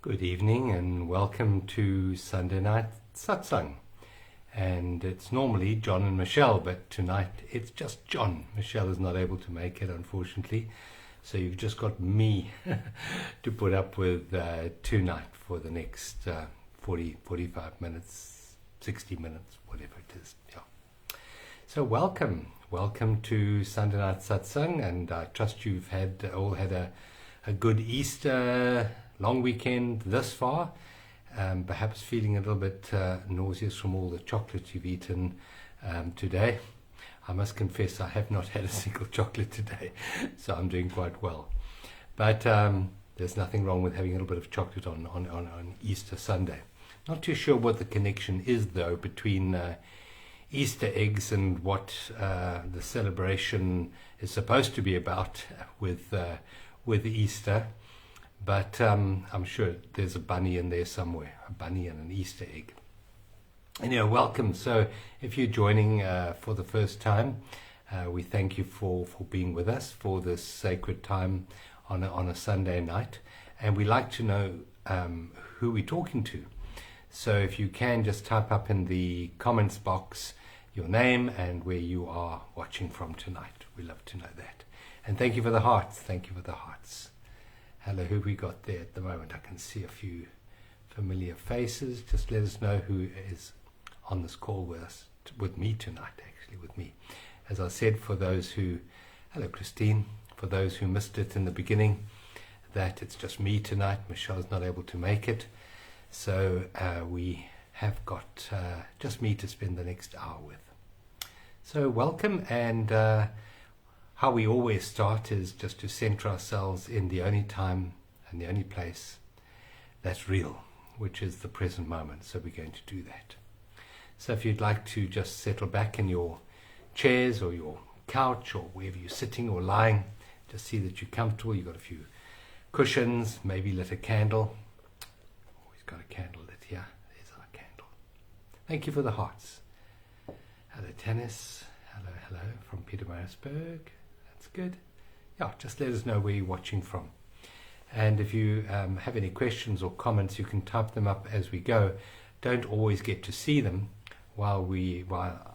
Good evening and welcome to Sunday night Satsang. And it's normally John and Michelle, but tonight it's just John. Michelle is not able to make it, unfortunately. So you've just got me to put up with tonight for the next 45 minutes, 60 minutes, whatever it is. Yeah. So welcome to Sunday night Satsang, and I trust you've all had a good Easter long weekend thus far, perhaps feeling a little bit nauseous from all the chocolate you've eaten today. I must confess I have not had a single chocolate today, so I'm doing quite well. But there's nothing wrong with having a little bit of chocolate on Easter Sunday. Not too sure what the connection is, though, between Easter eggs and what the celebration is supposed to be about with Easter. But I'm sure there's a bunny in there somewhere, a bunny and an Easter egg. Anyway, welcome. So if you're joining for the first time, we thank you for being with us for this sacred time on a Sunday night. And we like to know who we're talking to. So if you can, just type up in the comments box your name and where you are watching from tonight. We love to know that. And thank you for the hearts. Thank you for the hearts. Hello, who we got there at the moment? I can see a few familiar faces. Just let us know who is on this call with me tonight, actually, with me. As I said, for those who, hello Christine, for those who missed it in the beginning, that it's just me tonight. Michelle's not able to make it. So we have got just me to spend the next hour with. So welcome, and how we always start is just to center ourselves in the only time and the only place that's real, which is the present moment. So we're going to do that. So if you'd like to just settle back in your chairs or your couch or wherever you're sitting or lying, just see that you're comfortable. You've got a few cushions, maybe lit a candle. Always got a candle lit here. There's our candle. Thank you for the hearts. Hello, Tennis. Hello from Pietermaritzburg. That's good. Yeah, just let us know where you're watching from. And if you have any questions or comments, you can type them up as we go. Don't always get to see them while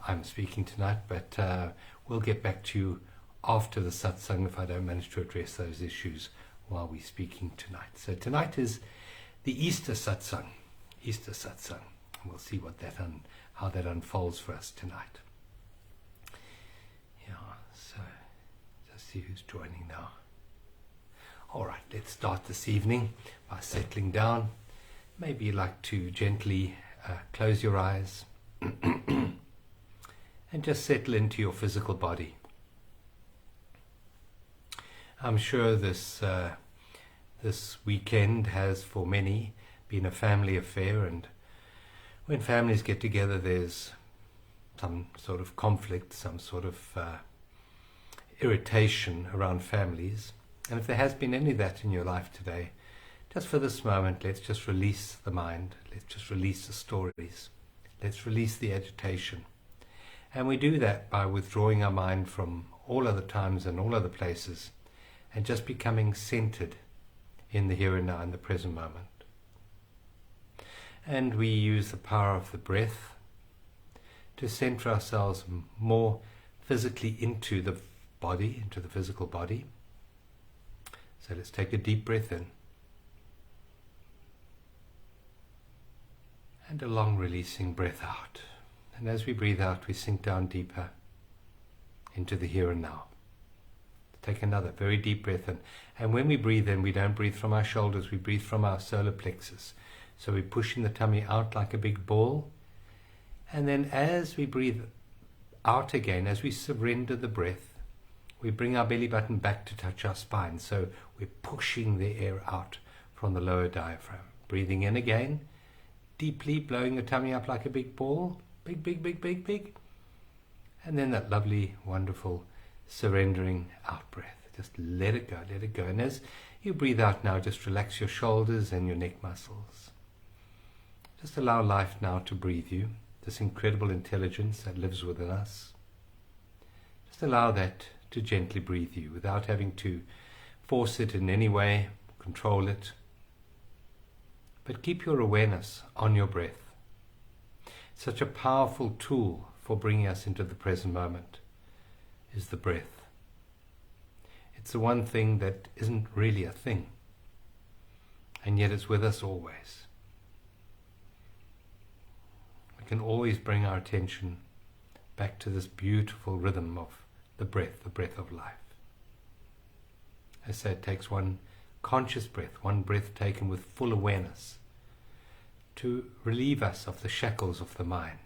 I'm speaking tonight, but we'll get back to you after the satsang if I don't manage to address those issues while we're speaking tonight. So tonight is the Easter satsang. Easter satsang. And we'll see how that unfolds for us tonight. Yeah, so just see who's joining now. All right, let's start this evening by settling down. Maybe you'd like to gently close your eyes and just settle into your physical body. I'm sure this weekend has for many been a family affair, and when families get together there's some sort of conflict, some sort of irritation around families. And if there has been any of that in your life today, just for this moment, let's just release the mind. Let's just release the stories. Let's release the agitation. And we do that by withdrawing our mind from all other times and all other places and just becoming centered in the here and now, in the present moment. And we use the power of the breath to center ourselves more physically into the body, into the physical body. So let's take a deep breath in. And a long releasing breath out. And as we breathe out, we sink down deeper into the here and now. Take another very deep breath in. And when we breathe in, we don't breathe from our shoulders, we breathe from our solar plexus. So we're pushing the tummy out like a big ball. And then as we breathe out again, as we surrender the breath, we bring our belly button back to touch our spine. So we're pushing the air out from the lower diaphragm. Breathing in again, deeply blowing the tummy up like a big ball. Big, big, big, big, big. And then that lovely, wonderful surrendering out breath. Just let it go, let it go. And as you breathe out now, just relax your shoulders and your neck muscles. Just allow life now to breathe you. This incredible intelligence that lives within us. Just allow that to gently breathe you without having to force it in any way, control it. But keep your awareness on your breath. Such a powerful tool for bringing us into the present moment is the breath. It's the one thing that isn't really a thing, and yet it's with us always. We can always bring our attention back to this beautiful rhythm of the breath of life. I say it takes one conscious breath, one breath taken with full awareness, to relieve us of the shackles of the mind.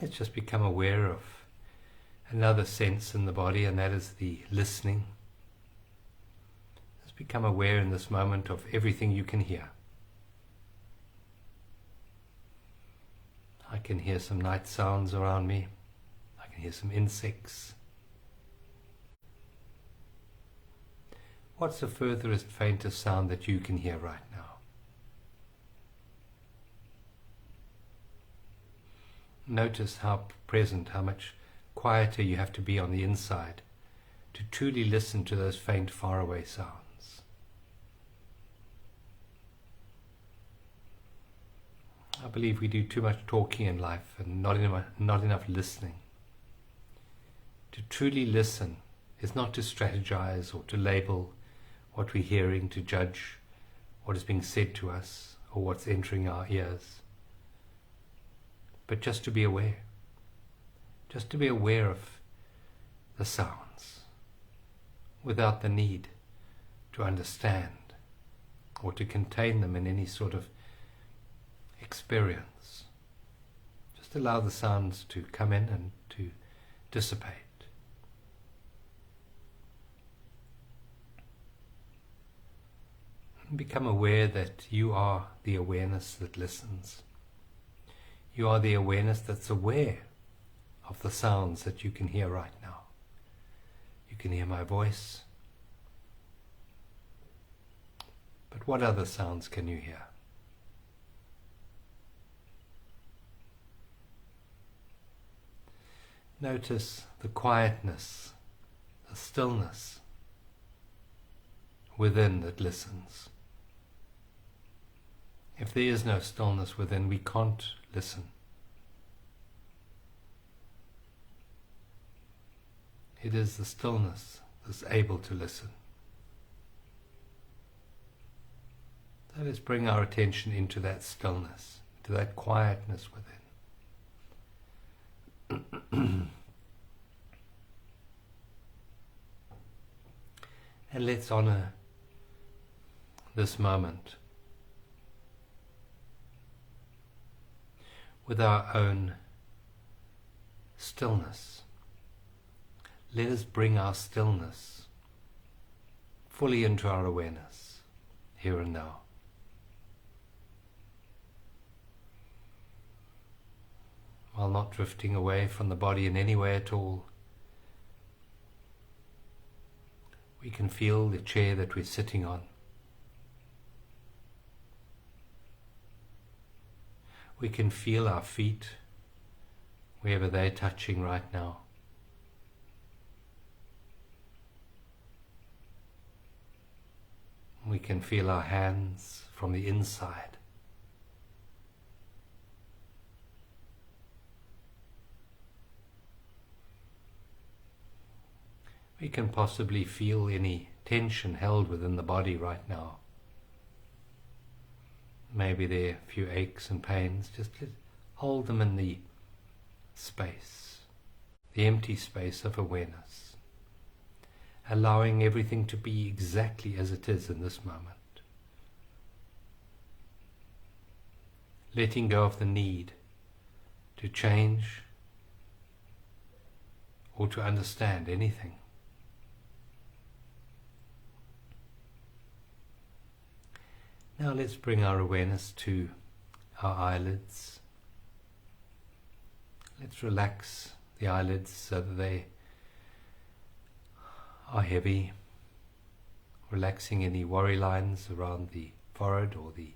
Let's just become aware of another sense in the body, and that is the listening. Just become aware in this moment of everything you can hear. I can hear some night sounds around me. I can hear some insects. What's the furthest, faintest sound that you can hear right now? Notice how present, how much quieter you have to be on the inside to truly listen to those faint, faraway sounds. I believe we do too much talking in life and not enough listening. To truly listen is not to strategize or to label what we're hearing, to judge what is being said to us or what's entering our ears, but just to be aware. Just to be aware of the sounds without the need to understand or to contain them in any sort of experience. Just allow the sounds to come in and to dissipate. And become aware that you are the awareness that listens. You are the awareness that's aware of the sounds that you can hear right now. You can hear my voice. But what other sounds can you hear? Notice the quietness, the stillness within that listens. If there is no stillness within, we can't listen. It is the stillness that's able to listen. So let's bring our attention into that stillness, to that quietness within. And let's honor this moment with our own stillness. Let us bring our stillness fully into our awareness, here and now. While not drifting away from the body in any way at all, we can feel the chair that we're sitting on. We can feel our feet, wherever they're touching right now. We can feel our hands from the inside. We can possibly feel any tension held within the body right now. Maybe there are a few aches and pains. Just hold them in the space, the empty space of awareness, allowing everything to be exactly as it is in this moment. Letting go of the need to change or to understand anything. Now let's bring our awareness to our eyelids. Let's relax the eyelids so that they are heavy, relaxing any worry lines around the forehead or the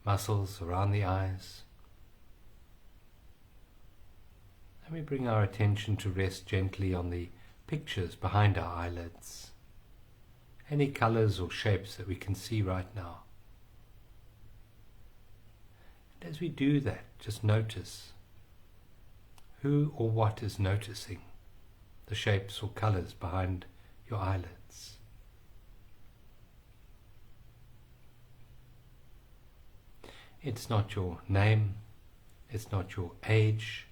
muscles around the eyes. And we bring our attention to rest gently on the pictures behind our eyelids. any colors or shapes that we can see right now. And as we do that, just notice who or what is noticing the shapes or colors behind your eyelids. It's not your name, it's not your age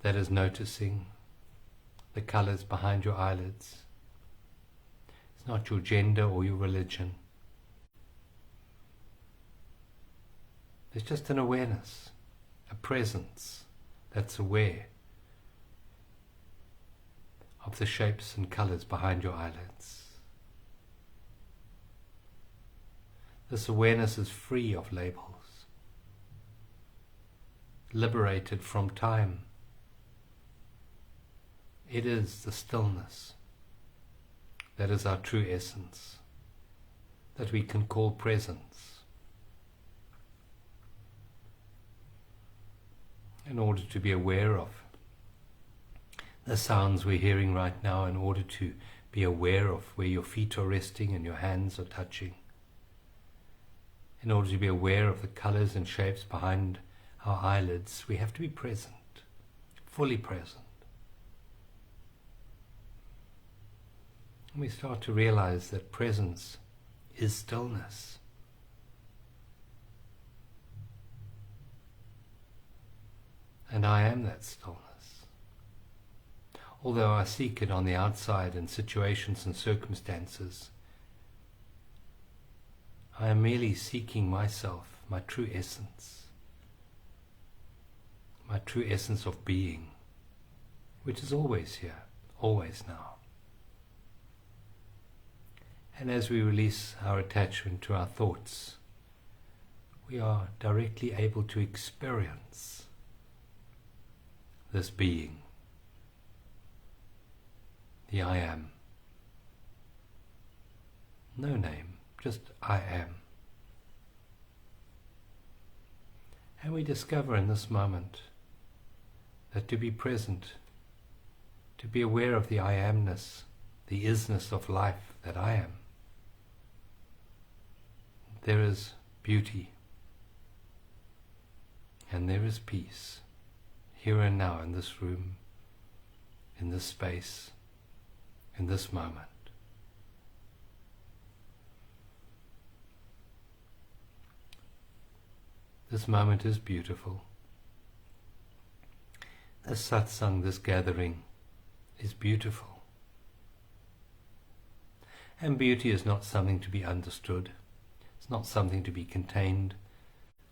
that is noticing the colors behind your eyelids. It's not your gender or your religion. There's just an awareness, a presence that's aware of the shapes and colors behind your eyelids. This awareness is free of labels, liberated from time. It is the stillness that is our true essence, that we can call presence. In order to be aware of the sounds we're hearing right now, in order to be aware of where your feet are resting and your hands are touching, in order to be aware of the colors and shapes behind our eyelids, we have to be present, fully present. And we start to realize that presence is stillness. And I am that stillness. Although I seek it on the outside in situations and circumstances, I am merely seeking myself, my true essence of being, which is always here, always now. And as we release our attachment to our thoughts, we are directly able to experience this being, the I am. No name, just I am. And we discover in this moment that to be present, to be aware of the I amness, the isness of life that I am, there is beauty and there is peace here and now in this room, in this space, in this moment. This moment is beautiful. This satsang, this gathering, is beautiful. And beauty is not something to be understood. It's not something to be contained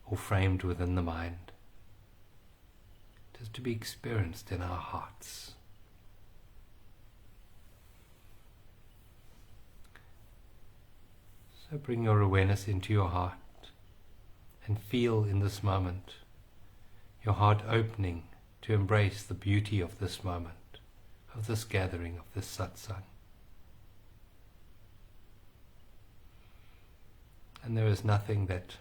or framed within the mind. It is to be experienced in our hearts. So bring your awareness into your heart and feel in this moment your heart opening to embrace the beauty of this moment, of this gathering, of this satsang. And there is nothing that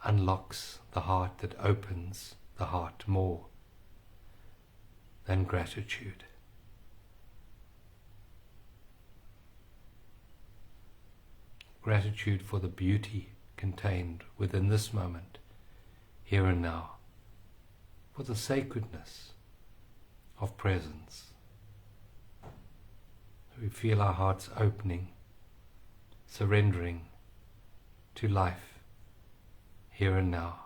unlocks the heart, that opens the heart more than gratitude. Gratitude for the beauty contained within this moment, here and now, for the sacredness of presence. We feel our hearts opening, surrendering to life, here and now.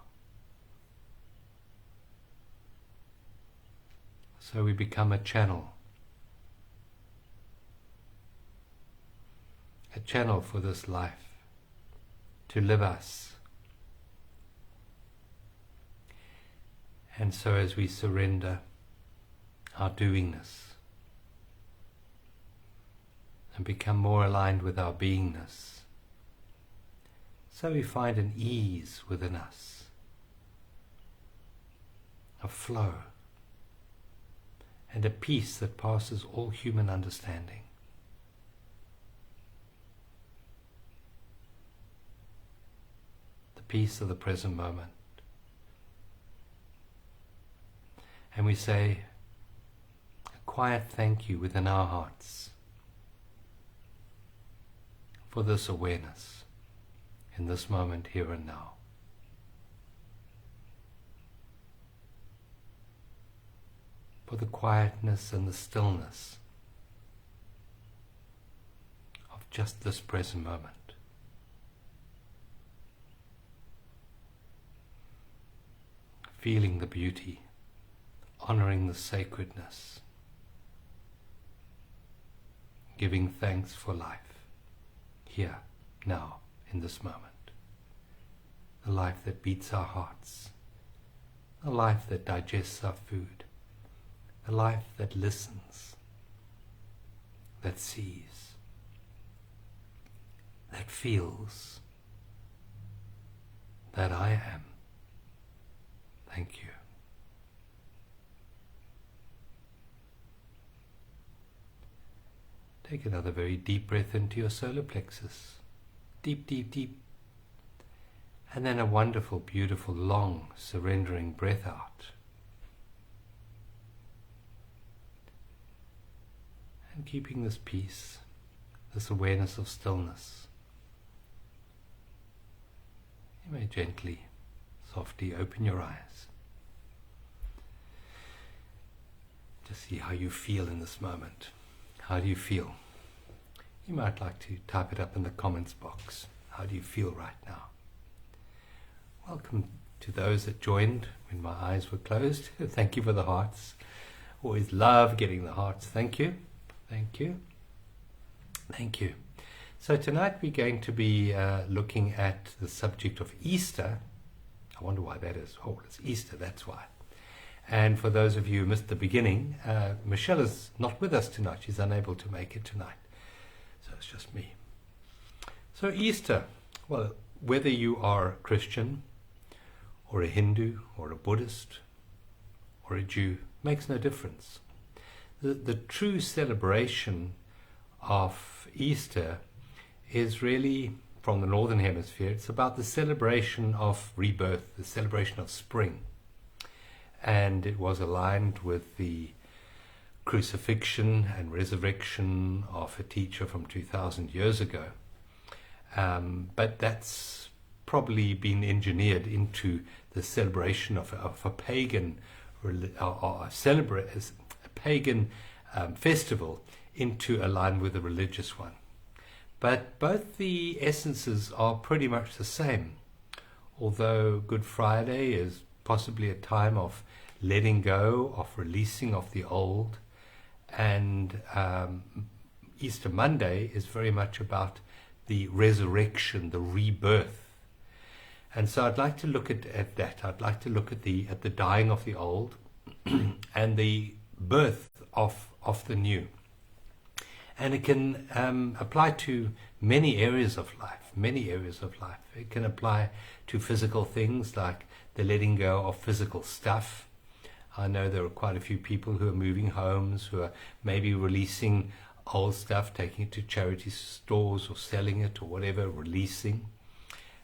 So we become a channel for this life to live us. And so as we surrender our doingness and become more aligned with our beingness, so we find an ease within us, a flow, and a peace that passes all human understanding. The peace of the present moment. And we say a quiet thank you within our hearts for this awareness in this moment, here and now. For the quietness and the stillness of just this present moment. Feeling the beauty, honoring the sacredness, giving thanks for life, here, now, in this moment. The life that beats our hearts, the life that digests our food, the life that listens, that sees, that feels, that I am. Thank you. Take another very deep breath into your solar plexus. Deep, deep, deep. And then a wonderful, beautiful, long, surrendering breath out. And keeping this peace, this awareness of stillness. You may gently, softly open your eyes. Just see how you feel in this moment. How do you feel? You might like to type it up in the comments box. How do you feel right now? Welcome to those that joined when my eyes were closed. Thank you for the hearts. Always love getting the hearts. Thank you. Thank you. Thank you. So tonight we're going to be looking at the subject of Easter. I wonder why that is. Oh, it's Easter, that's why. And for those of you who missed the beginning, Michelle is not with us tonight. She's unable to make it tonight. So it's just me. So Easter, well, whether you are a Christian or a Hindu or a Buddhist or a Jew, makes no difference. The true celebration of Easter is really from the Northern Hemisphere. It's about the celebration of rebirth, the celebration of spring. And it was aligned with the crucifixion and resurrection of a teacher from 2,000 years ago. But that's probably been engineered into the celebration of a pagan festival into aligned with a religious one. But both the essences are pretty much the same. Although Good Friday is possibly a time of letting go, of releasing of the old, and Easter Monday is very much about the resurrection, the rebirth. And so I'd like to look at that. I'd like to look at the dying of the old and the birth of the new. And it can apply to many areas of life, It can apply to physical things like the letting go of physical stuff. I know there are quite a few people who are moving homes, who are maybe releasing old stuff, taking it to charity stores or selling it or whatever, releasing.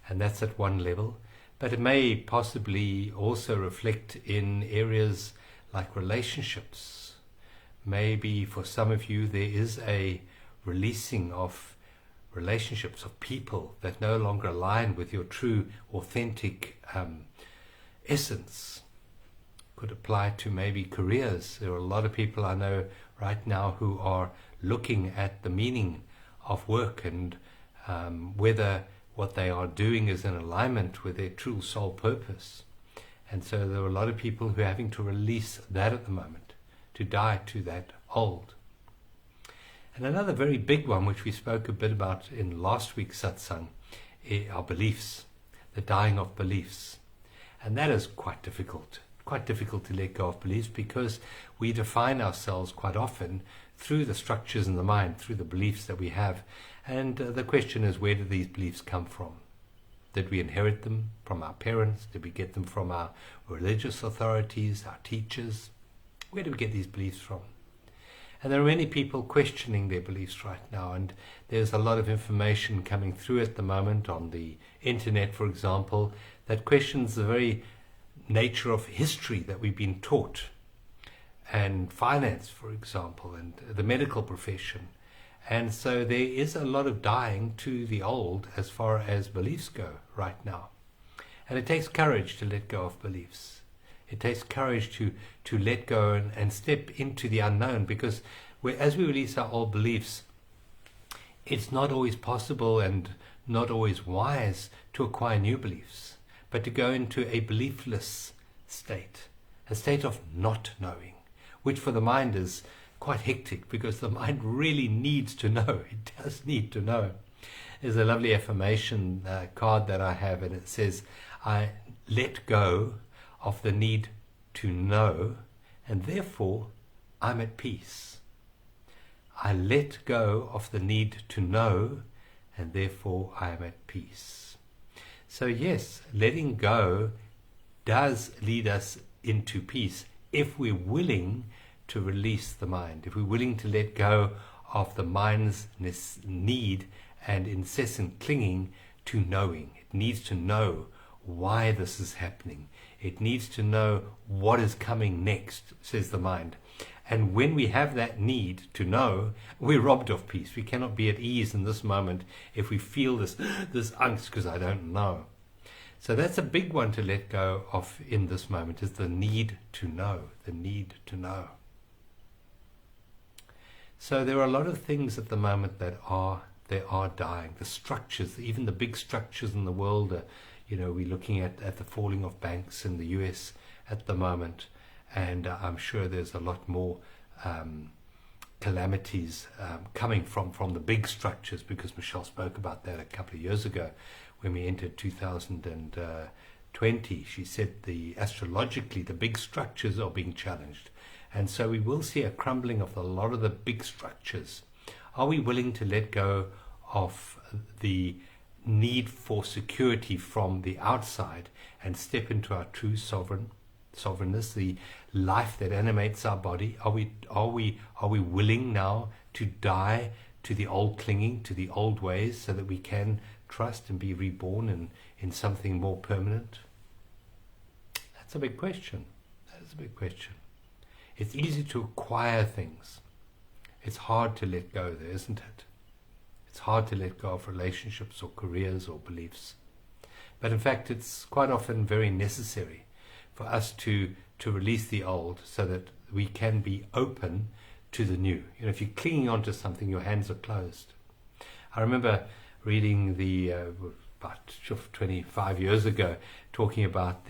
And that's at one level. But it may possibly also reflect in areas like relationships. Maybe for some of you there is a releasing of relationships, of people that no longer align with your true, authentic essence. Could apply to maybe careers. There are a lot of people I know right now who are looking at the meaning of work and whether what they are doing is in alignment with their true soul purpose. And so there are a lot of people who are having to release that at the moment, to die to that old. And another very big one, which we spoke a bit about in last week's satsang, are beliefs, the dying of beliefs. And that is quite difficult to let go of beliefs, because we define ourselves quite often through the structures in the mind, through the beliefs that we have. And the question is, where do these beliefs come from? Did we inherit them from our parents? Did we get them from our religious authorities, our teachers? Where do we get these beliefs from? And there are many people questioning their beliefs right now, and there's a lot of information coming through at the moment on the internet, for example, that questions the very nature of history that we've been taught, and finance, for example, and the medical profession, And so there is a lot of dying to the old as far as beliefs go right now. And it takes courage to let go of beliefs. It takes courage to let go and step into the unknown, because as we release our old beliefs, it's not always possible and not always wise to acquire new beliefs, but to go into a beliefless state, a state of not knowing, which for the mind is quite hectic, because the mind really needs to know. It does need to know. There's a lovely affirmation card that I have, and it says, I let go of the need to know, and therefore I'm at peace. I let go of the need to know, and therefore I am at peace. So yes, letting go does lead us into peace if we're willing to release the mind, if we're willing to let go of the mind's need and incessant clinging to knowing. It needs to know why this is happening. It needs to know what is coming next, says the mind. And when we have that need to know, we're robbed of peace. We cannot be at ease in this moment if we feel this angst because I don't know. So that's a big one to let go of in this moment, is the need to know, the need to know. So there are a lot of things at the moment that are dying. The structures, even the big structures in the world, we're looking at the falling of banks in the US at the moment, and I'm sure there's a lot more calamities coming from the big structures, because Michelle spoke about that a couple of years ago when we entered 2020. She said astrologically the big structures are being challenged. And so we will see a crumbling of a lot of the big structures. Are we willing to let go of the need for security from the outside and step into our true sovereignness, the life that animates our body? Are we willing now to die to the old clinging, to the old ways, so that we can trust and be reborn in something more permanent? That's a big question. That is a big question. It's easy to acquire things. It's hard to let go there, isn't it? It's hard to let go of relationships or careers or beliefs. But in fact, it's quite often very necessary for us to release the old so that we can be open to the new. If you're clinging onto something, your hands are closed. I remember reading about 25 years ago, talking about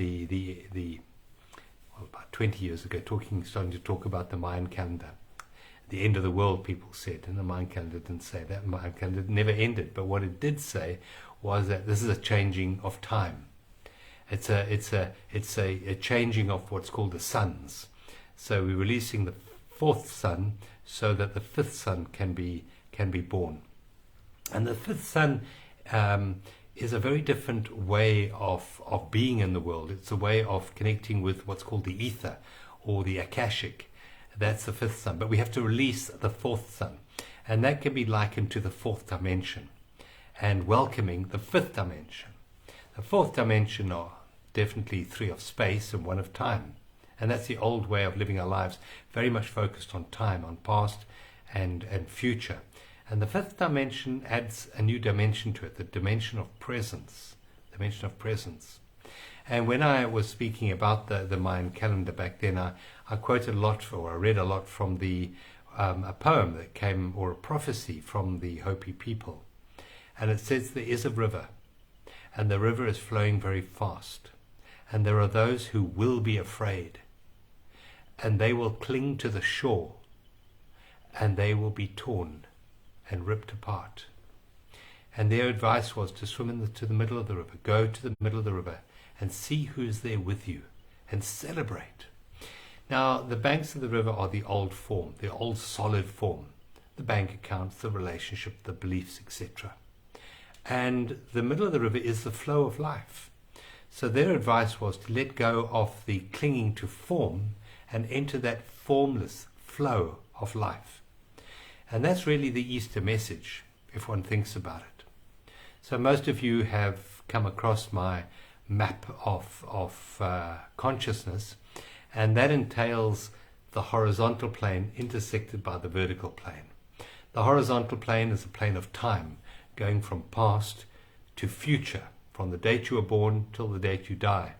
about 20 years ago, starting to talk about the Mayan calendar. The end of the world, people said, and the Mayan calendar didn't say that. The Mayan calendar never ended, but what it did say was that this is a changing of time. It's a changing of what's called the suns. So we're releasing the fourth sun so that the fifth sun can be born. And the fifth sun is a very different way of being in the world. It's a way of connecting with what's called the ether or the akashic. That's the fifth sun. But we have to release the fourth sun. And that can be likened to the fourth dimension and welcoming the fifth dimension. The fourth dimension are definitely three of space and one of time. And that's the old way of living our lives, very much focused on time, on past and future. And the fifth dimension adds a new dimension to it, the dimension of presence. And when I was speaking about the Mayan calendar back then, I quoted a lot, or I read a lot from a poem that came, or a prophecy from the Hopi people. And it says there is a river, and the river is flowing very fast. And there are those who will be afraid, and they will cling to the shore, and they will be torn and ripped apart. And their advice was to swim to the middle of the river, go to the middle of the river and see who's there with you and celebrate. Now, the banks of the river are the old form, the old solid form, the bank accounts, the relationship, the beliefs, etc. And the middle of the river is the flow of life. So their advice was to let go of the clinging to form and enter that formless flow of life. And that's really the Easter message, if one thinks about it. So most of you have come across my map of consciousness, and that entails the horizontal plane intersected by the vertical plane. The horizontal plane is a plane of time, going from past to future, from the date you were born till the date you die.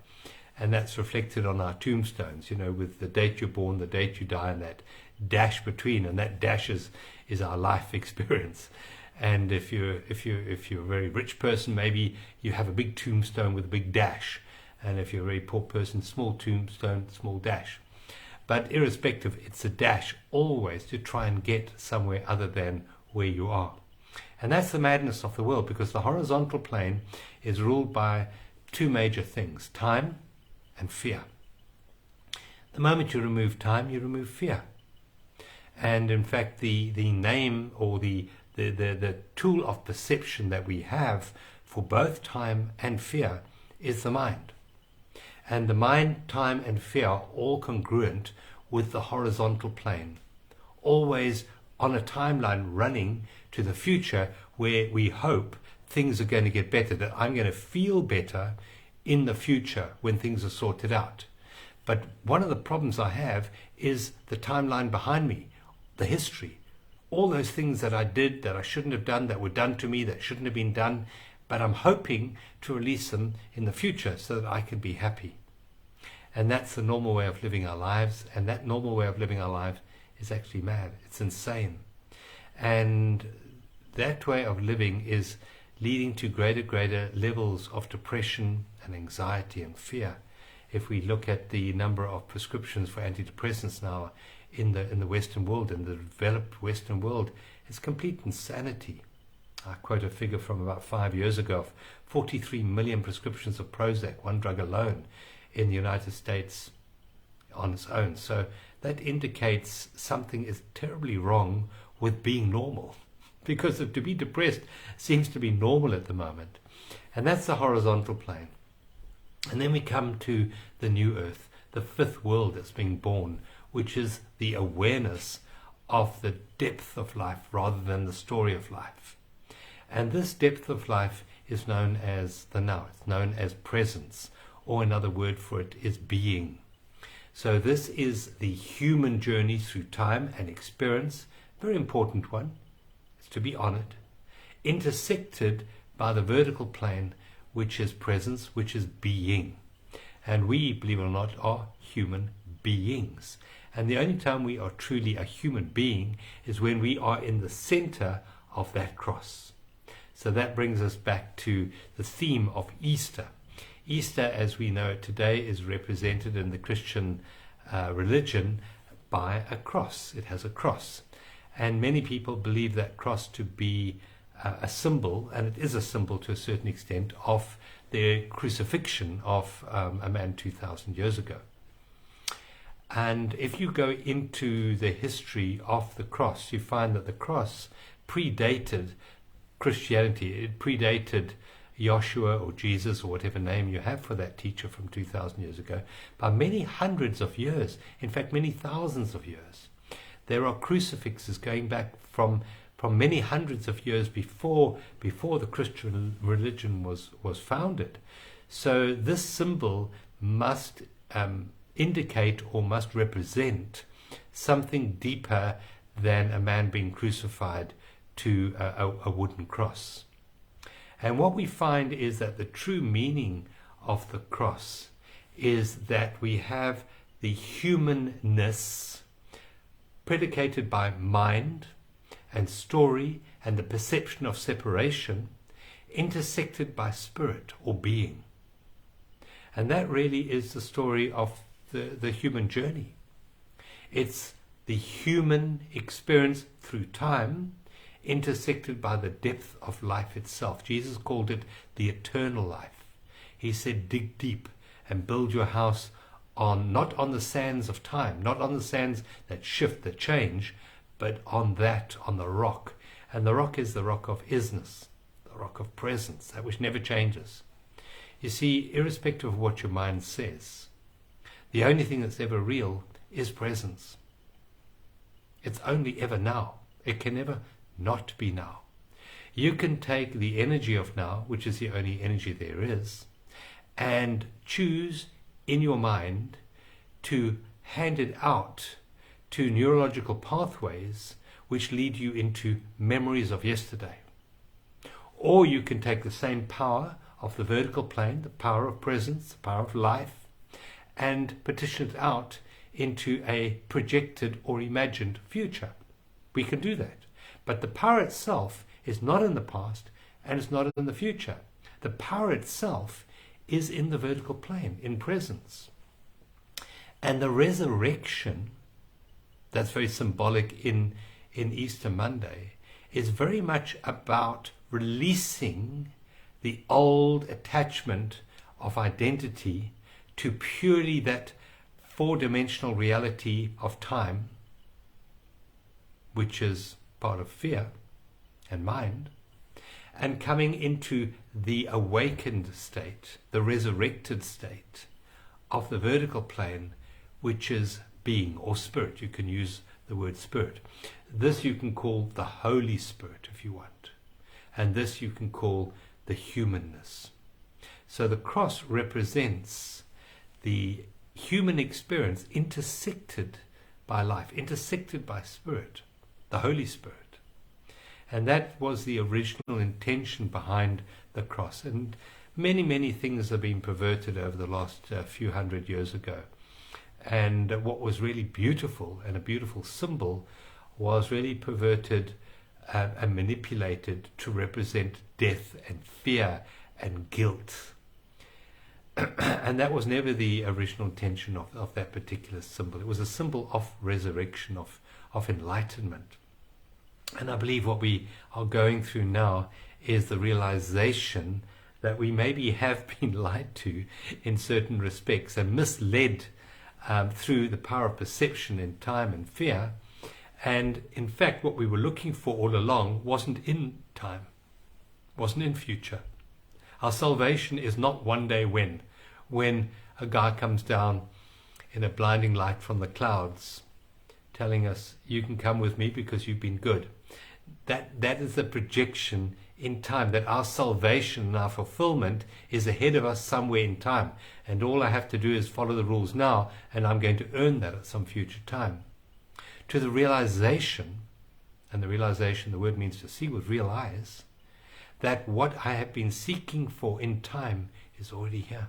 And that's reflected on our tombstones, with the date you're born, the date you die, and that dash between, and that dash is our life experience. And if you're a very rich person, maybe you have a big tombstone with a big dash, and if you're a very poor person, small tombstone, small dash. But irrespective, it's a dash always to try and get somewhere other than where you are. And that's the madness of the world, because the horizontal plane is ruled by two major things: time and fear. The moment you remove time, you remove fear. And in fact, the name, or the tool of perception that we have for both time and fear is the mind. And the mind, time, and fear are all congruent with the horizontal plane, always on a timeline running to the future, where we hope things are going to get better, that I'm going to feel better in the future when things are sorted out. But one of the problems I have is the timeline behind me, the history, all those things that I did that I shouldn't have done, that were done to me, that shouldn't have been done, but I'm hoping to release them in the future so that I can be happy. And that's the normal way of living our lives, and that normal way of living our lives is actually mad. It's insane. And that way of living is leading to greater levels of depression and anxiety and fear. If we look at the number of prescriptions for antidepressants now in the Western world, in the developed Western world, it's complete insanity. I quote a figure from about 5 years ago of 43 million prescriptions of Prozac, one drug alone, in the United States on its own. So that indicates something is terribly wrong with being normal, because to be depressed seems to be normal at the moment. And that's the horizontal plane. And then we come to the new earth, the fifth world that's being born, which is the awareness of the depth of life rather than the story of life. And this depth of life is known as the now. It's known as presence, or another word for it is being. So this is the human journey through time and experience, very important one. It's to be honored, intersected by the vertical plane, which is presence, which is being. And we, believe it or not, are human beings. And the only time we are truly a human being is when we are in the center of that cross. So that brings us back to the theme of Easter. Easter, as we know it today, is represented in the Christian religion by a cross. It has a cross. And many people believe that cross to be a symbol, and it is a symbol to a certain extent, of the crucifixion of a man 2,000 years ago. And if you go into the history of the cross, you find that the cross predated Christianity. It predated Joshua or Jesus or whatever name you have for that teacher from 2,000 years ago by many hundreds of years, in fact many thousands of years. There are crucifixes going back from many hundreds of years before the Christian religion was founded. So this symbol must indicate or must represent something deeper than a man being crucified to a wooden cross. And what we find is that the true meaning of the cross is that we have the humanness predicated by mind and story and the perception of separation, intersected by spirit or being. And that really is the story of the human journey. It's the human experience through time, intersected by the depth of life itself. Jesus called it the eternal life. He said, dig deep and build your house not on the sands of time, not on the sands that shift, that change, but on the rock. And the rock is the rock of isness, the rock of presence, that which never changes. You see, irrespective of what your mind says, the only thing that's ever real is presence. It's only ever now. It can never not be now. You can take the energy of now, which is the only energy there is, and choose in your mind to hand it out to neurological pathways which lead you into memories of yesterday. Or you can take the same power of the vertical plane, the power of presence, the power of life, and partition it out into a projected or imagined future. We can do that. But the power itself is not in the past and it's not in the future. The power itself is in the vertical plane, in presence. And the resurrection, that's very symbolic in Easter Monday, is very much about releasing the old attachment of identity to purely that four-dimensional reality of time, which is part of fear and mind, and coming into the awakened state, the resurrected state of the vertical plane, which is being or spirit. You can use the word spirit. This you can call the Holy Spirit if you want. And this you can call the humanness. So the cross represents the human experience intersected by life, intersected by spirit, the Holy Spirit. And that was the original intention behind the cross. And many, many things have been perverted over the last few hundred years ago. And what was really beautiful and a beautiful symbol was really perverted and manipulated to represent death and fear and guilt. And that was never the original intention of that particular symbol. It was a symbol of resurrection, of enlightenment. And I believe what we are going through now is the realization that we maybe have been lied to in certain respects and misled through the power of perception in time and fear. And in fact, what we were looking for all along wasn't in time, wasn't in future. Our salvation is not one day when a guy comes down in a blinding light from the clouds telling us, you can come with me because you've been good. That is the projection in time, that our salvation and our fulfillment is ahead of us somewhere in time. And all I have to do is follow the rules now, and I'm going to earn that at some future time. To the realization, and the realization, the word means to see with real eyes, that what I have been seeking for in time is already here.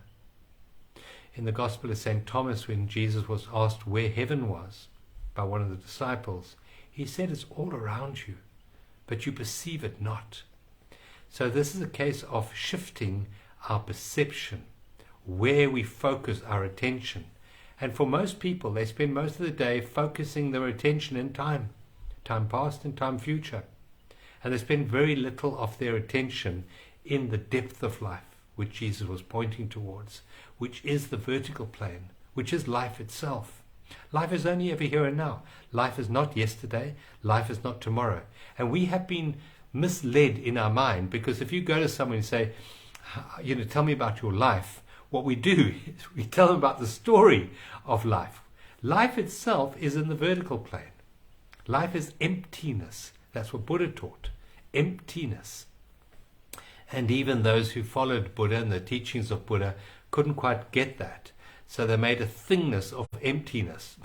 In the Gospel of St. Thomas, when Jesus was asked where heaven was by one of the disciples, he said it's all around you, but you perceive it not. So this is a case of shifting our perception, where we focus our attention. And for most people, they spend most of the day focusing their attention in time past and time future. And they spend very little of their attention in the depth of life, which Jesus was pointing towards, which is the vertical plane, which is life itself. Life is only ever here and now. Life is not yesterday. Life is not tomorrow. And we have been misled in our mind, because if you go to someone and say, tell me about your life, what we do is we tell them about the story of life. Life itself is in the vertical plane. Life is emptiness. That's what Buddha taught. Emptiness. And even those who followed Buddha and the teachings of Buddha couldn't quite get that. So they made a thingness of emptiness,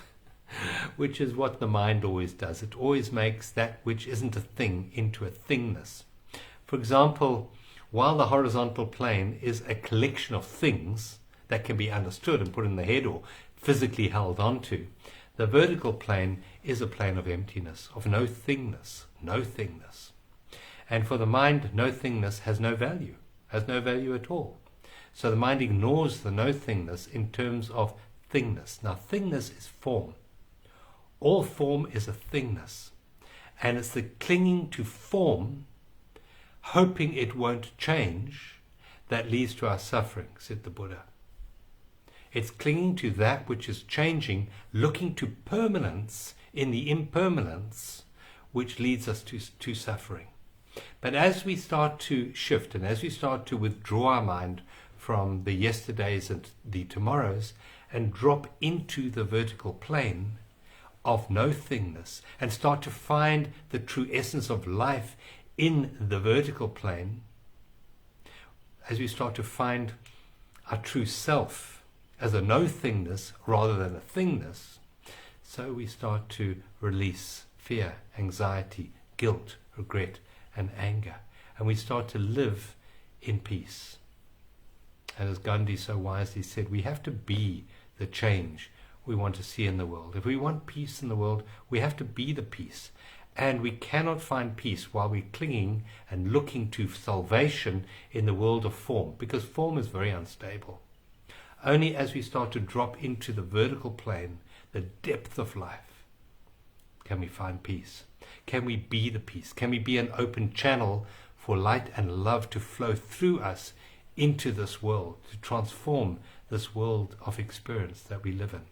which is what the mind always does. It always makes that which isn't a thing into a thingness. For example, while the horizontal plane is a collection of things that can be understood and put in the head or physically held onto, the vertical plane is a plane of emptiness, of no thingness, no thingness. And for the mind, no thingness has no value at all. So the mind ignores the no thingness in terms of thingness. Now, thingness is form. All form is a thingness. And it's the clinging to form, hoping it won't change, that leads to our suffering, said the Buddha. It's clinging to that which is changing, looking to permanence in the impermanence, which leads us to suffering. But as we start to shift and as we start to withdraw our mind from the yesterdays and the tomorrows and drop into the vertical plane of no thingness and start to find the true essence of life in the vertical plane, as we start to find our true self as a no thingness rather than a thingness, so we start to release fear, anxiety, guilt, regret, and anger. And we start to live in peace. And as Gandhi so wisely said, we have to be the change we want to see in the world. If we want peace in the world, we have to be the peace. And we cannot find peace while we're clinging and looking to salvation in the world of form, because form is very unstable. Only as we start to drop into the vertical plane, the depth of life, can we find peace. Can we be the peace? Can we be an open channel for light and love to flow through us into this world, to transform this world of experience that we live in?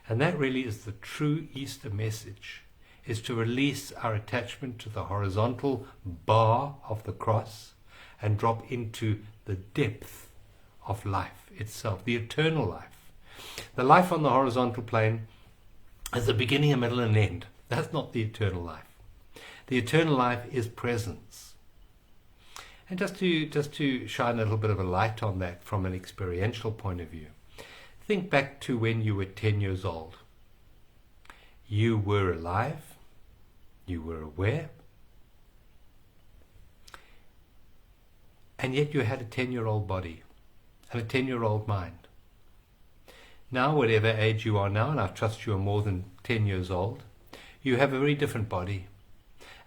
And that really is the true Easter message, is to release our attachment to the horizontal bar of the cross and drop into the depth of life itself, the eternal life. The life on the horizontal plane is a beginning, a middle, and an end. That's not the eternal life. The eternal life is presence. And just to shine a little bit of a light on that from an experiential point of view, think back to when you were 10 years old. You were alive, you were aware, and yet you had a 10-year-old body and a 10-year-old mind. Now, whatever age you are now, and I trust you are more than 10 years old, you have a very different body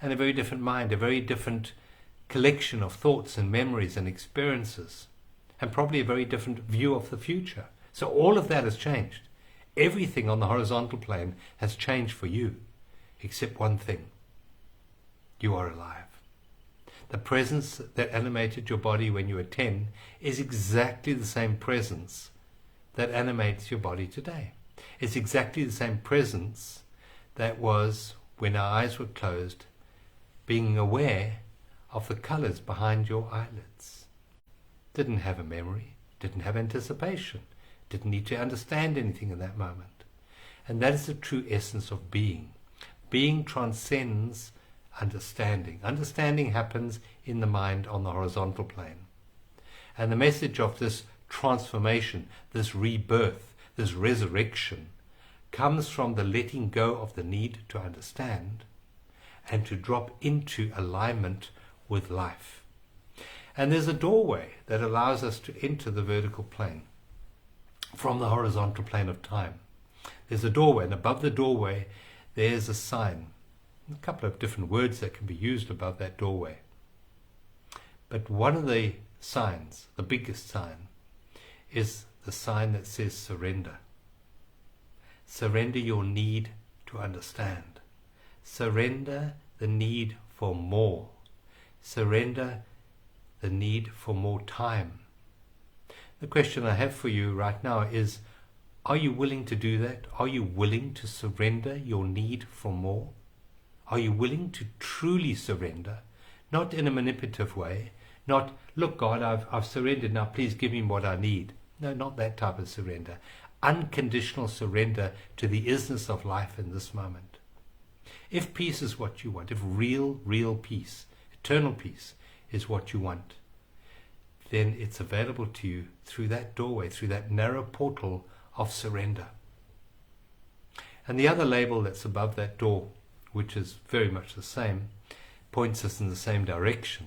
and a very different mind, a very different collection of thoughts and memories and experiences, and probably a very different view of the future. So all of that has changed. Everything on the horizontal plane has changed for you, except one thing. You are alive. The presence that animated your body when you were 10 is exactly the same presence that animates your body today. It's exactly the same presence that was when our eyes were closed, being aware of the colors behind your eyelids. Didn't have a memory, didn't have anticipation, didn't need to understand anything in that moment. And that is the true essence of being. Being transcends understanding. Understanding happens in the mind on the horizontal plane. And the message of this transformation, this rebirth, this resurrection, comes from the letting go of the need to understand and to drop into alignment with life. And there's a doorway that allows us to enter the vertical plane from the horizontal plane of time. There's a doorway, and above the doorway there's a sign. A couple of different words that can be used above that doorway. But one of the signs, the biggest sign, is the sign that says surrender. Surrender your need to understand. Surrender the need for more. Surrender the need for more time. The question I have for you right now is, are you willing to do that? Are you willing to surrender your need for more? Are you willing to truly surrender? Not in a manipulative way. Not, look God, I've surrendered, now please give me what I need. No, not that type of surrender. Unconditional surrender to the isness of life in this moment. If peace is what you want, if real peace, eternal peace is what you want, then it's available to you through that doorway, through that narrow portal of surrender. And the other label that's above that door, which is very much the same, points us in the same direction,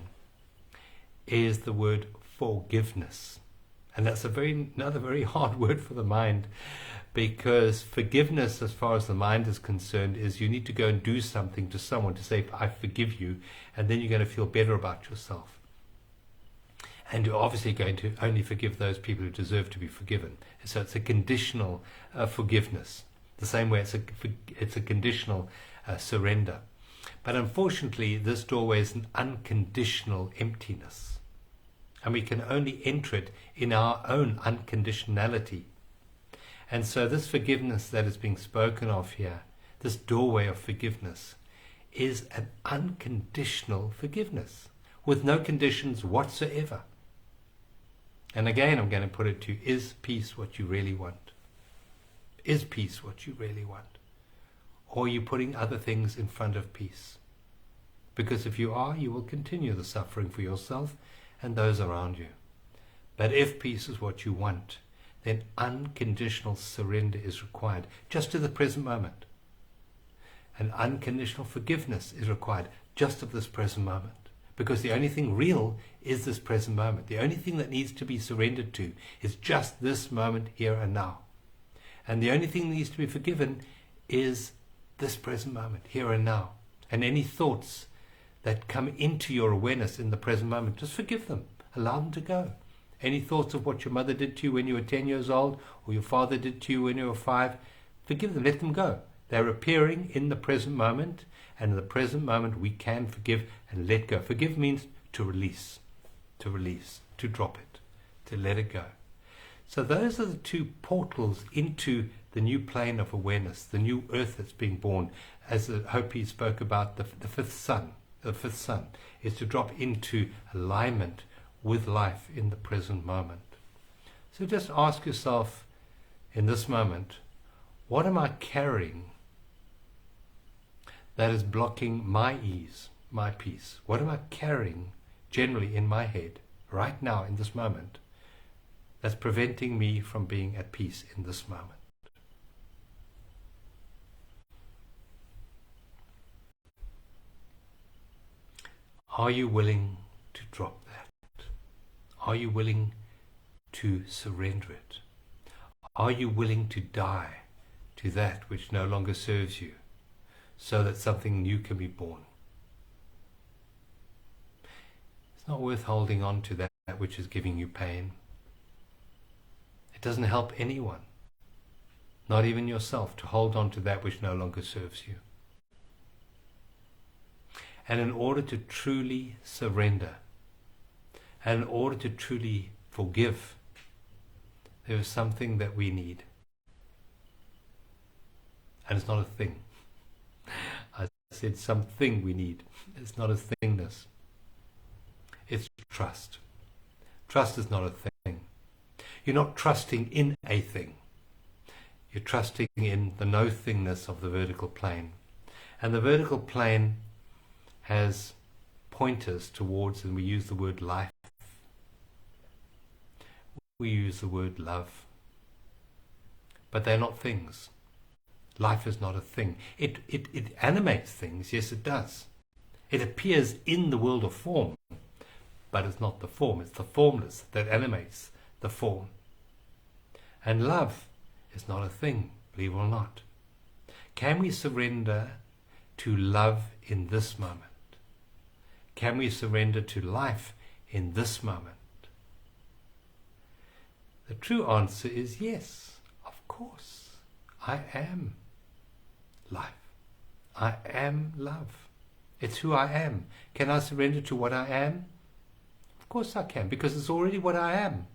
is the word forgiveness. And that's another very hard word for the mind, because forgiveness, as far as the mind is concerned, is you need to go and do something to someone to say, I forgive you, and then you're going to feel better about yourself. And you're obviously going to only forgive those people who deserve to be forgiven. So it's a conditional forgiveness. The same way it's a conditional surrender. But unfortunately, this doorway is an unconditional emptiness. And we can only enter it in our own unconditionality. And so this forgiveness that is being spoken of here, this doorway of forgiveness, is an unconditional forgiveness with no conditions whatsoever. And again, I'm going to put it to you, is peace what you really want? Is peace what you really want? Or are you putting other things in front of peace? Because if you are, you will continue the suffering for yourself and those around you. But if peace is what you want, then unconditional surrender is required, just to the present moment. and unconditional forgiveness is required just of this present moment. Because the only thing real is this present moment. The only thing that needs to be surrendered to is just this moment, here and now. And the only thing that needs to be forgiven is this present moment, here and now. And any thoughts that come into your awareness in the present moment, just forgive them. Allow them to go. Any thoughts of what your mother did to you when you were 10 years old, or your father did to you when you were 5, forgive them, let them go. They're appearing in the present moment, and in the present moment we can forgive and let go. Forgive means to release, to drop it, to let it go. So those are the two portals into the new plane of awareness, the new earth that's being born. As Hopi spoke about, the fifth sun is to drop into alignment with life in the present moment. So just ask yourself in this moment, what am I carrying that is blocking my ease, my peace? What am I carrying generally in my head right now in this moment that's preventing me from being at peace in this moment? Are you willing to drop that? Are you willing to surrender it? Are you willing to die to that which no longer serves you, so that something new can be born? It's not worth holding on to that which is giving you pain. It doesn't help anyone, not even yourself, to hold on to that which no longer serves you. And in order to truly surrender, and in order to truly forgive, there is something that we need. And it's not a thing. I said something we need. It's not a thingness. It's trust. Trust is not a thing. You're not trusting in a thing. You're trusting in the no-thingness of the vertical plane. And the vertical plane has pointers towards, and we use the word life. We use the word love. But they're not things. Life is not a thing. It animates things, yes it does. It appears in the world of form, but it's not the form. It's the formless that animates the form. And love is not a thing, believe it or not. Can we surrender to love in this moment? Can we surrender to life in this moment? The true answer is yes, of course. I am life. I am love. It's who I am. Can I surrender to what I am? Of course I can, because it's already what I am.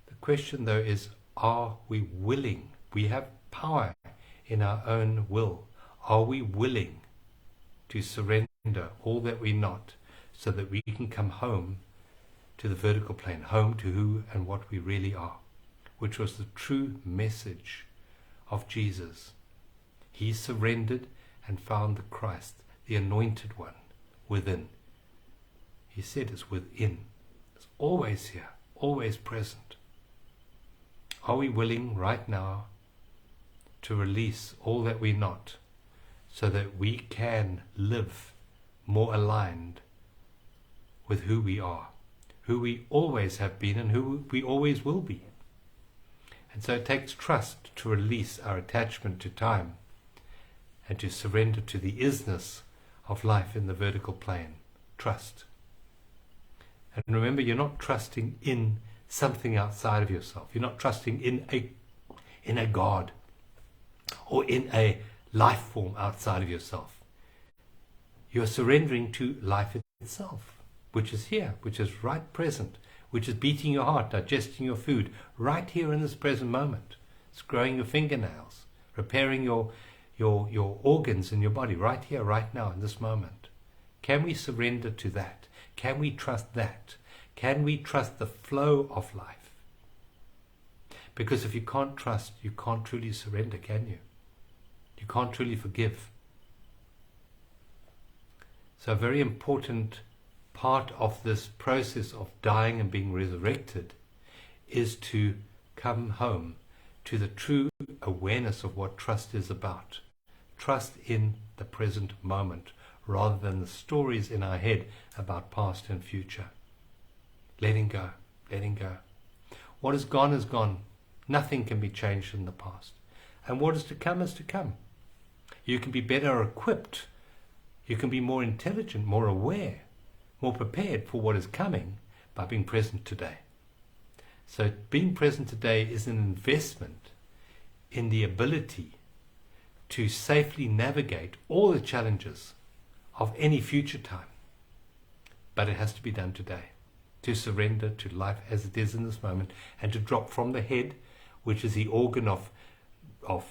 The question though is, are we willing? We have power in our own will. Are we willing to surrender all that we're not, so that we can come home to the vertical plane, home to who and what we really are, which was the true message of Jesus. He surrendered and found the Christ, the anointed one, within. He said it's within. It's always here, always present. Are we willing right now to release all that we're not, so that we can live more aligned with who we are, who we always have been and who we always will be? And so it takes trust to release our attachment to time and to surrender to the isness of life in the vertical plane. Trust. And remember, you're not trusting in something outside of yourself. You're not trusting in a God or in a life form outside of yourself. You're surrendering to life itself, which is here, which is right present, which is beating your heart, digesting your food, right here in this present moment. It's growing your fingernails, repairing your organs in your body, right here, right now, in this moment. Can we surrender to that? Can we trust that? Can we trust the flow of life? Because if you can't trust, you can't truly surrender, can you? You can't truly forgive. So a very important part of this process of dying and being resurrected is to come home to the true awareness of what trust is about. Trust in the present moment rather than the stories in our head about past and future. Letting go, letting go. What is gone is gone. Nothing can be changed in the past. And what is to come is to come. You can be better equipped. You can be more intelligent, more aware, more prepared for what is coming by being present today. So being present today is an investment in the ability to safely navigate all the challenges of any future time. But it has to be done today. To surrender to life as it is in this moment, and to drop from the head, which is the organ of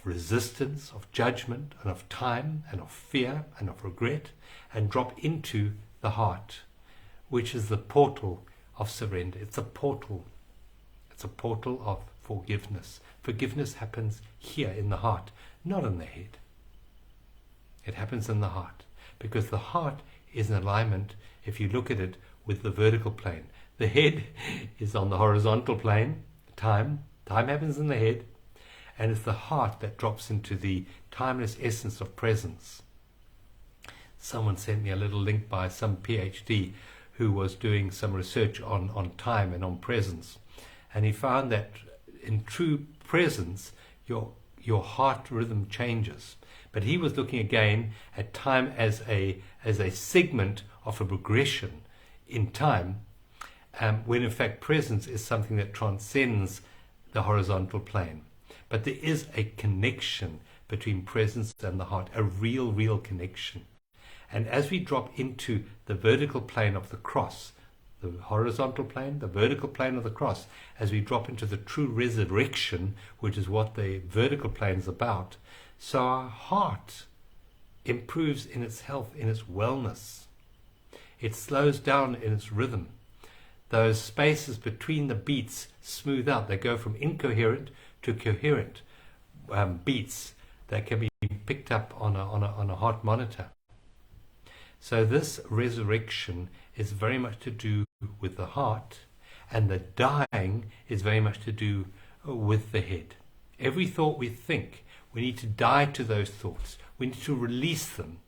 resistance, of judgment, and of time, and of fear, and of regret, and drop into the heart, which is the portal of surrender. It's a portal. It's a portal of forgiveness. Forgiveness happens here in the heart, not in the head. It happens in the heart, because the heart is in alignment, if you look at it, with the vertical plane. The head is on the horizontal plane, time. Time happens in the head, and it's the heart that drops into the timeless essence of presence. Someone sent me a little link by some PhD who was doing some research on time and on presence. And he found that in true presence, your heart rhythm changes. But he was looking again at time as a segment of a progression in time, when in fact presence is something that transcends the horizontal plane. But there is a connection between presence and the heart, a real connection. And as we drop into the vertical plane of the cross, the horizontal plane, the vertical plane of the cross, as we drop into the true resurrection, which is what the vertical plane is about, so our heart improves in its health, in its wellness. It slows down in its rhythm. Those spaces between the beats smooth out. They go from incoherent to coherent beats that can be picked up on a heart monitor. So this resurrection is very much to do with the heart, and the dying is very much to do with the head. Every thought we think, we need to die to those thoughts. We need to release them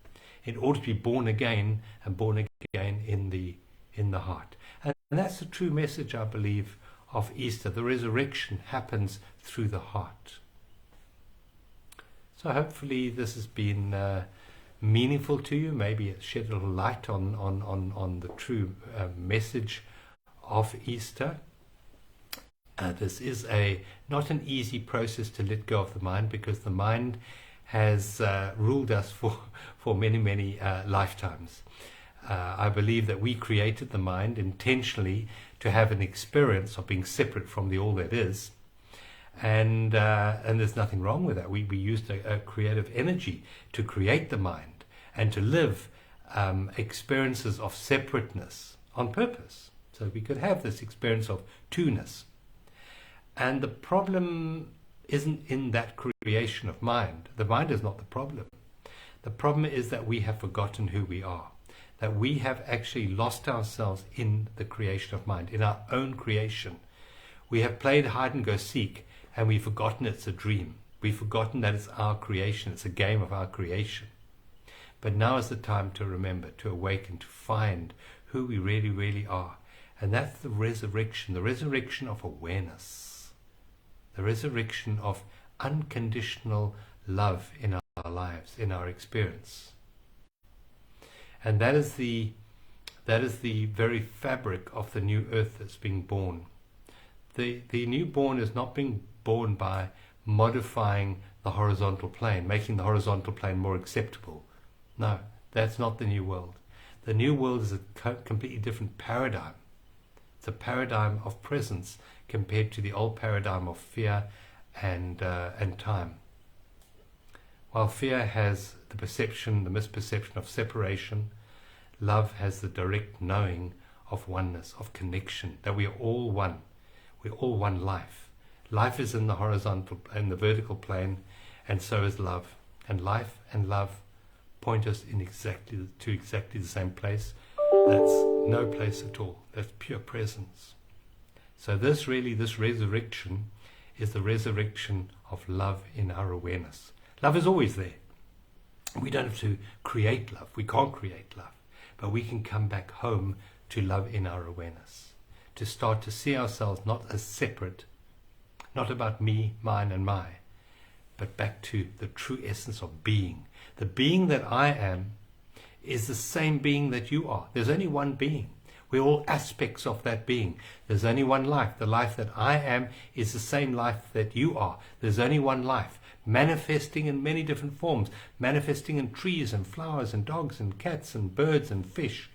in order to be born again, and born again in the heart. And that's the true message, I believe, of Easter. The resurrection happens through the heart. So hopefully this has been meaningful to you. Maybe it shed a little light on the true message of Easter. This is not an easy process to let go of the mind, because the mind has ruled us for many lifetimes. I believe that we created the mind intentionally to have an experience of being separate from the all that is, and there's nothing wrong with that. We used a creative energy to create the mind and to live experiences of separateness on purpose, so we could have this experience of two-ness. And the problem isn't in that creation of mind. The mind is not the problem. The problem is that we have forgotten who we are, that we have actually lost ourselves in the creation of mind, in our own creation. We have played hide and go seek, and we've forgotten it's a dream. We've forgotten that it's our creation, it's a game of our creation. But now is the time to remember, to awaken, to find who we really are. And that's the resurrection of awareness. The resurrection of unconditional love in our lives, in our experience. And that is the very fabric of the new earth that's being born. The newborn is not being born by modifying the horizontal plane, making the horizontal plane more acceptable. No, that's not the new world. The new world is a completely different paradigm. It's a paradigm of presence compared to the old paradigm of fear and time. While fear has the perception, the misperception of separation, love has the direct knowing of oneness, of connection, that we are all one. We're all one life. Life is in the horizontal and the vertical plane, and so is love. And life and love point us in exactly the same place. That's no place at all. That's pure presence. So this resurrection is the resurrection of love in our awareness. Love is always there. We don't have to create love. We can't create love. But we can come back home to love in our awareness. To start to see ourselves not as separate, not about me, mine and my, but back to the true essence of being. The being that I am is the same being that you are. There's only one being. We're all aspects of that being. There's only one life. The life that I am is the same life that you are. There's only one life, manifesting in many different forms, manifesting in trees and flowers and dogs and cats and birds and fish.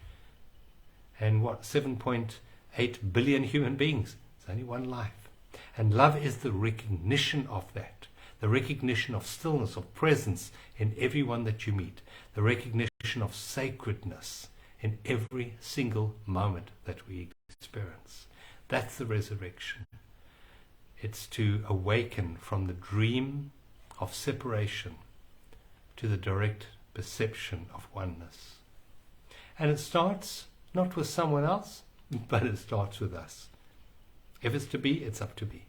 And 7.8 billion human beings. There's only one life. And love is the recognition of that. The recognition of stillness, of presence in everyone that you meet. The recognition of sacredness in every single moment that we experience. That's the resurrection. It's to awaken from the dream of separation to the direct perception of oneness. And it starts not with someone else, but it starts with us. If it's to be, it's up to be.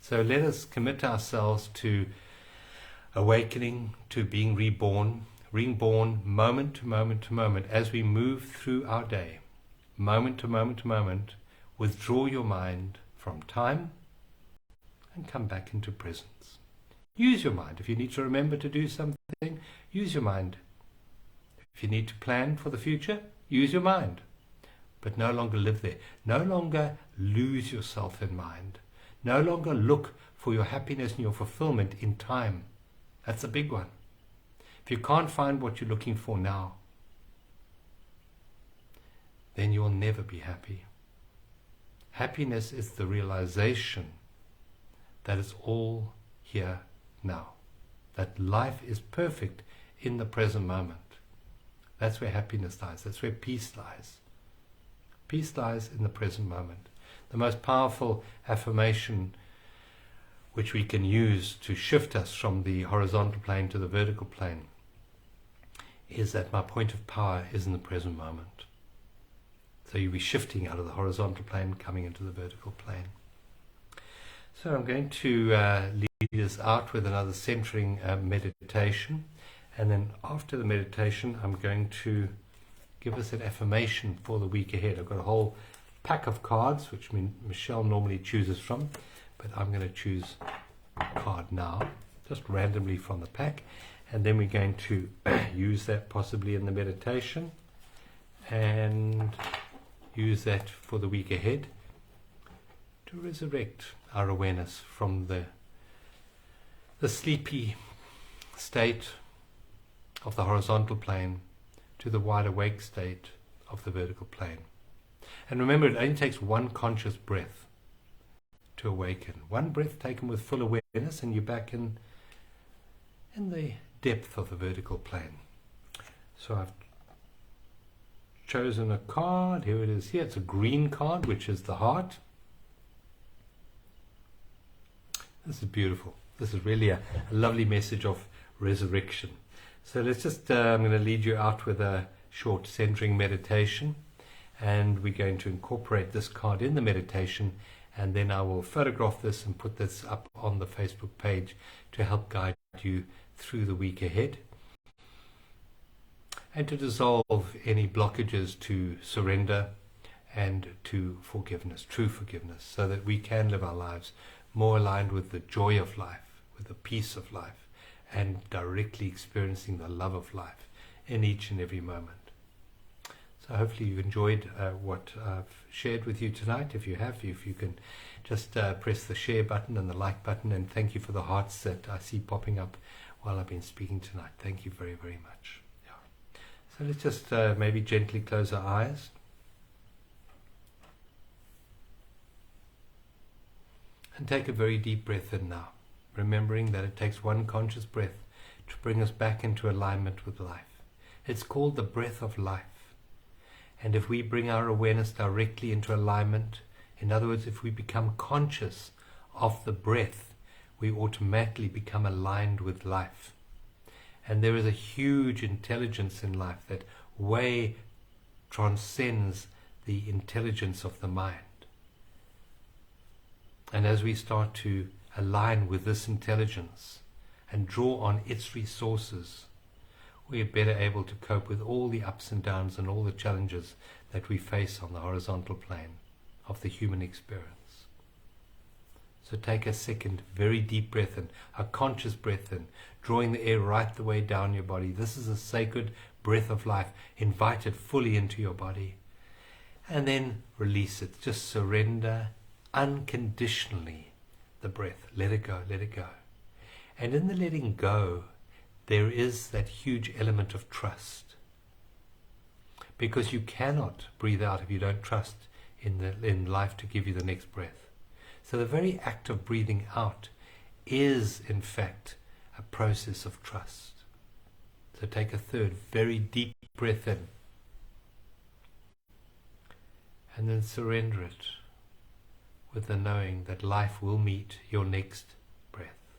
So let us commit ourselves to awakening, to being reborn moment to moment to moment as we move through our day. Moment to moment to moment, withdraw your mind from time and come back into presence. Use your mind. If you need to remember to do something, use your mind. If you need to plan for the future, use your mind. But no longer live there. No longer lose yourself in mind. No longer look for your happiness and your fulfillment in time. That's a big one. If you can't find what you're looking for now, then you will never be happy. Happiness is the realization that it's all here now. That life is perfect in the present moment. That's where happiness lies. That's where peace lies. Peace lies in the present moment. The most powerful affirmation which we can use to shift us from the horizontal plane to the vertical plane is that my point of power is in the present moment. So you'll be shifting out of the horizontal plane, coming into the vertical plane. So I'm going to lead us out with another centering meditation. And then after the meditation, I'm going to give us an affirmation for the week ahead. I've got a whole pack of cards, which Michelle normally chooses from, but I'm going to choose a card now, just randomly from the pack. And then we're going to use that possibly in the meditation and use that for the week ahead to resurrect our awareness from the sleepy state of the horizontal plane to the wide awake state of the vertical plane. And remember, it only takes one conscious breath to awaken. One breath taken with full awareness and you're back in the depth of the vertical plane. So I've chosen a card. Here it is. Here it's a green card, which is the heart. This is beautiful. This is really a lovely message of resurrection. So let's just, I'm going to lead you out with a short centering meditation, and we're going to incorporate this card in the meditation, and then I will photograph this and put this up on the Facebook page to help guide you through the week ahead and to dissolve any blockages to surrender and to forgiveness, true forgiveness, so that we can live our lives more aligned with the joy of life, with the peace of life, and directly experiencing the love of life in each and every moment. So hopefully you've enjoyed what I've shared with you tonight. If you have, if you can just press the share button and the like button, and thank you for the hearts that I see popping up while I've been speaking tonight. Thank you very, very much. Yeah. So let's just maybe gently close our eyes. And take a very deep breath in now, remembering that it takes one conscious breath to bring us back into alignment with life. It's called the breath of life. And if we bring our awareness directly into alignment, in other words, if we become conscious of the breath, we automatically become aligned with life. And there is a huge intelligence in life that way transcends the intelligence of the mind. And as we start to align with this intelligence and draw on its resources, we are better able to cope with all the ups and downs and all the challenges that we face on the horizontal plane of the human experience. So take a second, very deep breath in, a conscious breath in, drawing the air right the way down your body. This is a sacred breath of life. Invite it fully into your body. And then release it. Just surrender unconditionally the breath. Let it go, let it go. And in the letting go, there is that huge element of trust. Because you cannot breathe out if you don't trust in life to give you the next breath. So the very act of breathing out is, in fact, a process of trust. So take a third, very deep breath in. And then surrender it with the knowing that life will meet your next breath,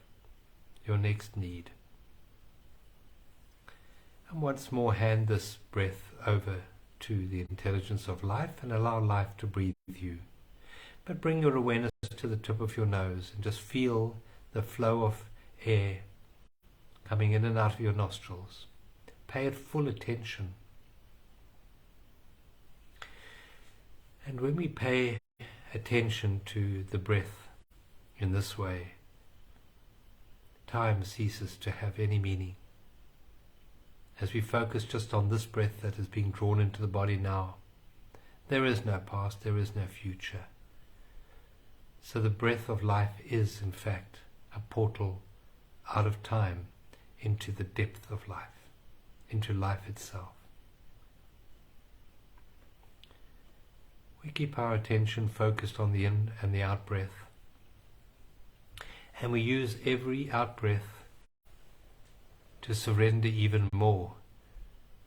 your next need. And once more, hand this breath over to the intelligence of life and allow life to breathe you. But bring your awareness to the tip of your nose and just feel the flow of air coming in and out of your nostrils. Pay it full attention. And when we pay attention to the breath in this way, time ceases to have any meaning. As we focus just on this breath that is being drawn into the body now, there is no past, there is no future. So the breath of life is, in fact, a portal out of time into the depth of life, into life itself. We keep our attention focused on the in and the out breath, and we use every out breath to surrender even more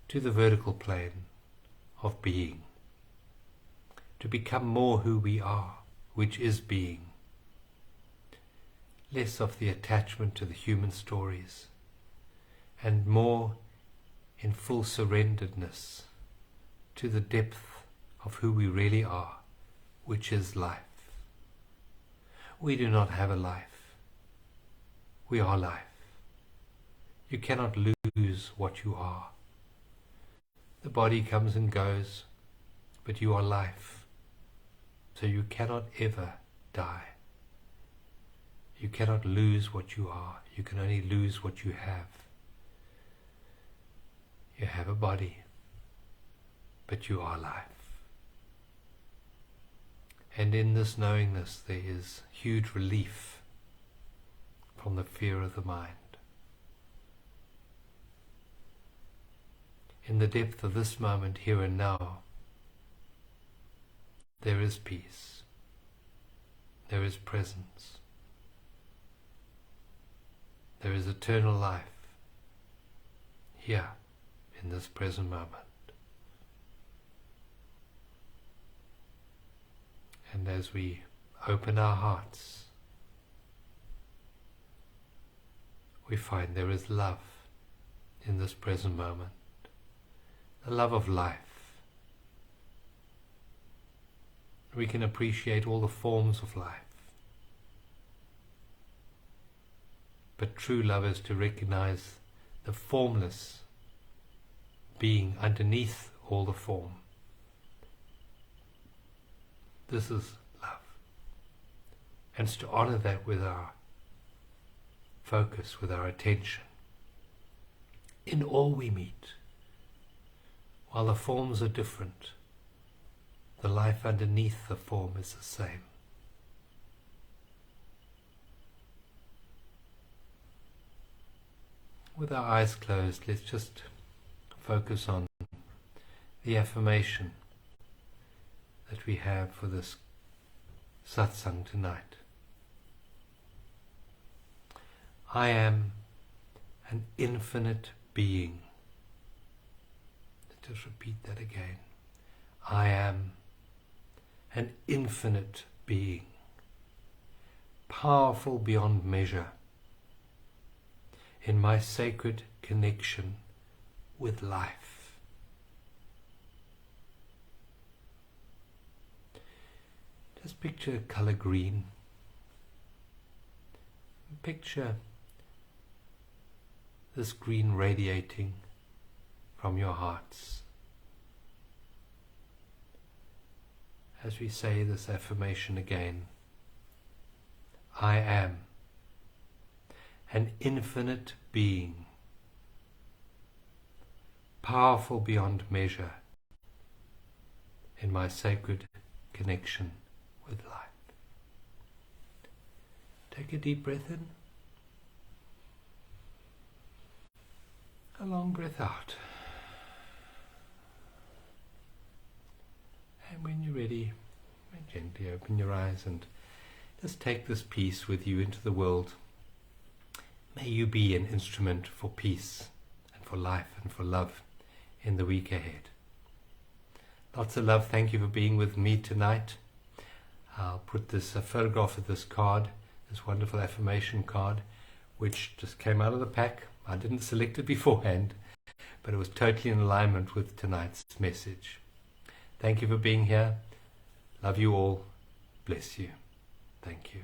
to the vertical plane of being, to become more who we are, which is being. Less of the attachment to the human stories, and more in full surrenderedness to the depth of who we really are, which is life. We do not have a life. We are life. You cannot lose what you are. The body comes and goes, but you are life. So you cannot ever die. You cannot lose what you are. You can only lose what you have. You have a body, but you are life. And in this knowingness there is huge relief from the fear of the mind. In the depth of this moment, here and now, there is peace. There is presence. There is eternal life here in this present moment. And as we open our hearts, we find there is love in this present moment, the love of life. We can appreciate all the forms of life. But true love is to recognize the formless being underneath all the form. This is love. And it's to honor that with our focus, with our attention, in all we meet. While the forms are different, the life underneath the form is the same. With our eyes closed, let's just focus on the affirmation that we have for this satsang tonight. I am an infinite being. Let's just repeat that again. I am an infinite being, powerful beyond measure, in my sacred connection with life. Just picture color green Picture this green radiating from your hearts as we say this affirmation again. I am an infinite being, powerful beyond measure in my sacred connection with light. Take a deep breath in, a long breath out, and when you're ready, gently open your eyes and just take this peace with you into the world. May you be an instrument for peace and for life and for love in the week ahead. Lots of love. Thank you for being with me tonight. I'll put this a photograph of this card, this wonderful affirmation card, which just came out of the pack. I didn't select it beforehand, but it was totally in alignment with tonight's message. Thank you for being here. Love you all. Bless you. Thank you.